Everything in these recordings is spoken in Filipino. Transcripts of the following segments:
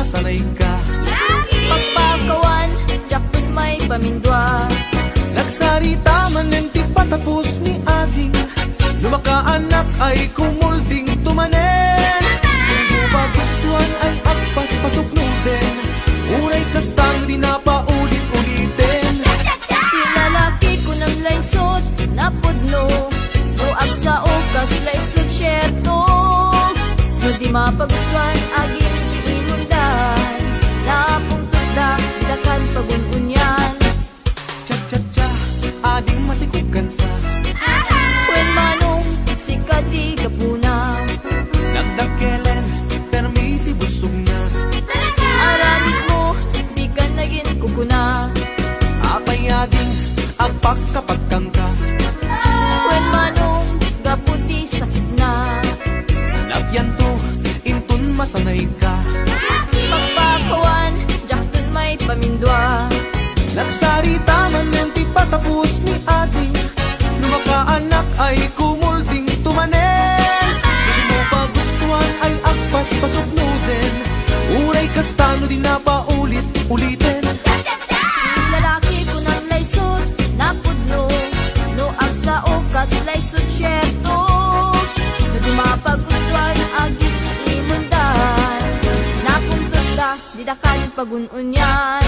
masanay ka. Pagpakawan, jakton may pamindwa. Nagsarita man ng ti patapos ni ading, lumakaanak ay kumulding tumanen. Kung magustuhan ay akpas pasuknuden, uray kastang di na paulit-ulitin. Sinalaki ko ng laysot na pudno, luag sa okas laysot syerto. No di mapagustuhan aging iinundan, napungtod da, dakan pagununyan. Cha-cha-cha, ading masikugan sa When manong sikat di kapuna, nagdakelen, permiti busog na. aramid mo, di ka naging kukuna. Apay ading, agpagkapagkang ka. When manong gaputi sakit na, Nagyan to, intun masanay ka. pagpakawan, jakton may pamindwa. Nagsarita man ng ti patapos ni ading, lumakaanak ay kumulding tumanen. Hindi mo pa gustuhan ay akpas pasuknuden, uray kastano di na paulit-ulitin. Lalaki ko ng laysot na pudno, luag sa okas laysot syerto. No di mapagustuhan aging imundan, napungtod da, di dakan pagununyan.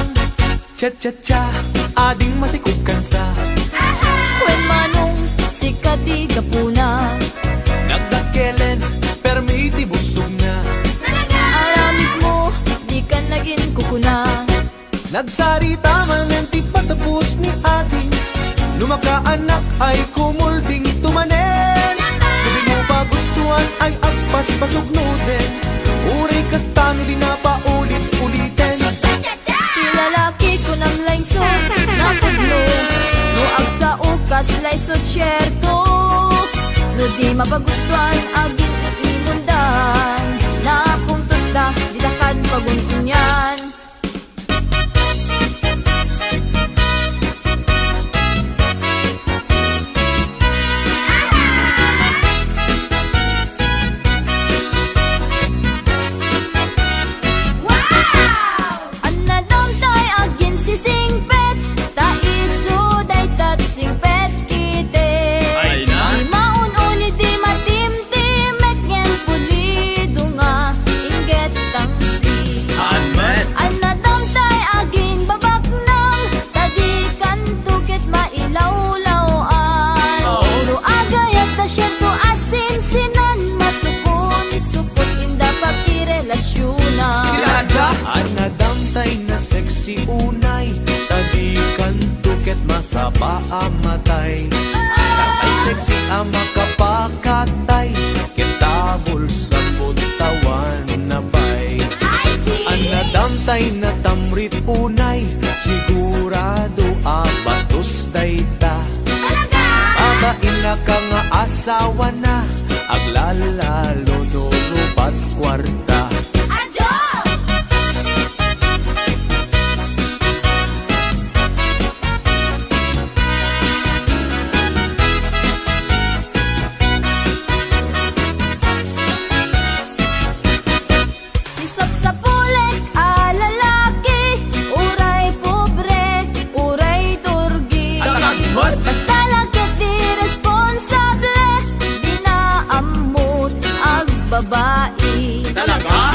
Cha-cha-cha, ading masikugan sa When manong sikat di kapuna, nagdakelen, permiti busog na. aramid mo, di ka naging kukuna. Nagsarita man ng ti patapos ni ading, lumakaanak ay kumulding tumanen. Hindi mo pa gustuhan ay agpas pasuknuden, uray kastano di na paulit-ulitin. Lalaki ko ng laysot na pudno, luag sa ukas laysot syerto. No di mapagustuhan aging imundan, napungtod da, di dakan pagununyan. Anadamtay na sexy unay, tadikan tuket masapa amatay. Tatay sexy ama kapakatay, kitabol sa puntawan na bay. Anadamtay na tamrit unay, sigurado bastos dayta. Babain na ka nga asawa na, aglalalo no rupat kwarta.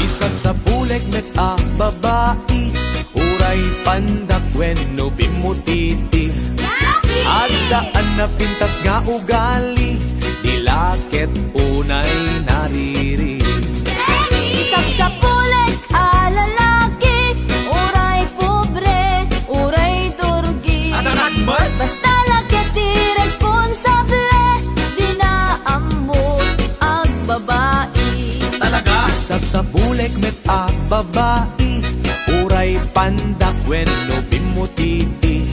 Isag sa buleg met a babae, uray pandak when no bimutiti. Agdaan na pintas nga ugali, dilaket unay nariri. Isag sa puleg a lalaki, uray pobre, uray durgi. Basta laket di responsable, di na amot ang babae. Isag sa buleg met a babae, uray pandak when no bimutiti.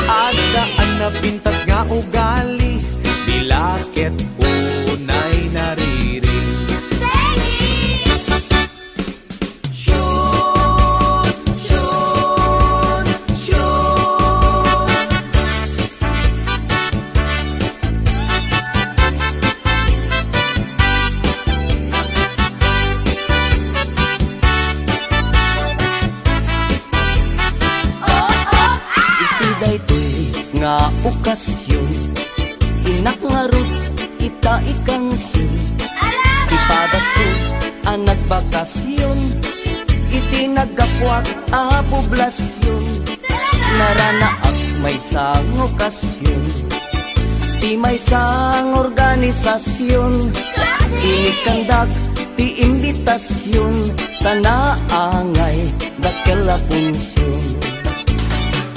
Agdaan na pintas nga ugali, dilaket unay nariri. okasyon, inak nga rut, ita ikang sin. Ipadas ko ang nagbakasyon, itinagapwak a poblasyon. Naranaak may sang okasyon, ti may sang organisasyon. Inikandak ti imbitasyon, tanaangay dakela punsyon.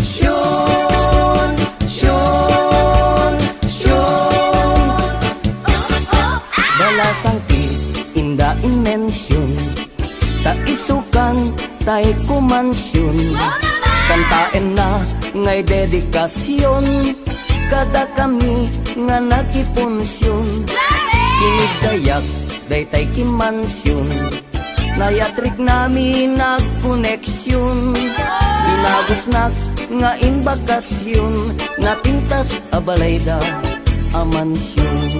Syon, syon, syon, balasang ti inda inmensyon, ta isukan tay kumansyon. Kantaen na ngay dedikasyon, kada kami nga nakipunsyon. Kinigayak daytay kimansyon, nayatrik nami nagkoneksyon. Binagusnak nga inbakasyon, napintas abalayda a mansyon.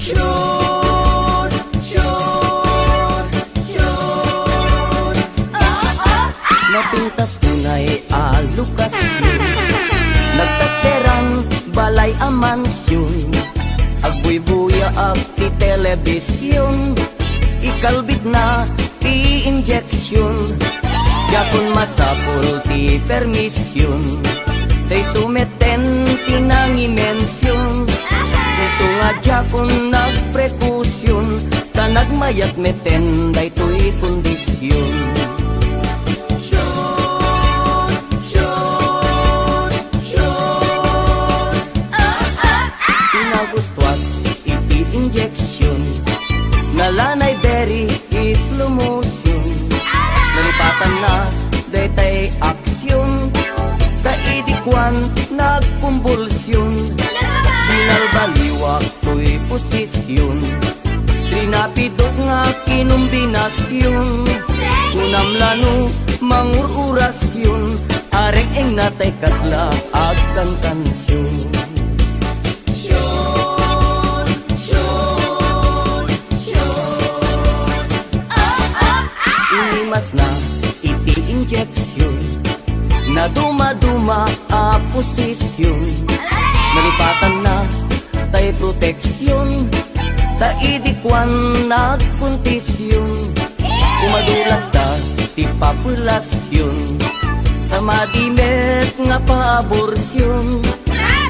Syon, syon, syon, napintas tunay a lokasyon, nagtaterang balay a mansyon. Agbuy-buya ag ti telebisyon, ikalbit na ti injeksyon. Yakon masapul ti permisyon, day sumeten ti nangimensyon. Iso nga jakon nagprekusyon, ta nagmayat meten day to'y kondisyon. Pinagustuat iti injeksyon, nalanay berry is slow motion. Nalipatan na daytay aksyon, kaidikwan nagkumbulsyon. Binalbaliwak to'y posisyon, trinapidok nga kinumbinasyon. Kunamlano mangururasyon, arek eng natay kasla agkan tansyon. Inimas na iti injeksyon, na dumaduma a posisyon. Nalipatan na tay proteksyon, ta idikwan nagkuntisyon. Kumadulat ta ti populasyon, ta madimet nga paaborsyon.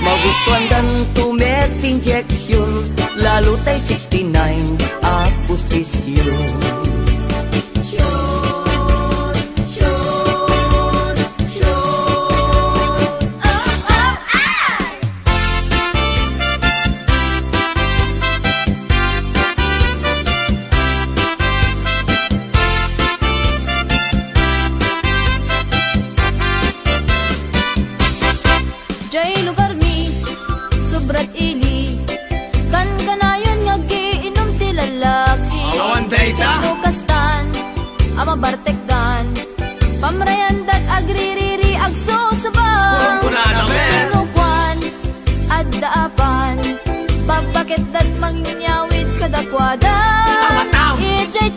Magustuhan dan tumet injeksyon, lalo tay 69 a posisyon. Jay lugar mi, sobrat ili, kan kanayon nga giinom ti lalaki. Awan dayta. Ito kastan, ama bartekdan, pamrayandat agririri agsusubang. Kunkunada men. Pinukwan, at daapan, pagpakit dat mangyawid kadakwada. Tama-tama. Ijay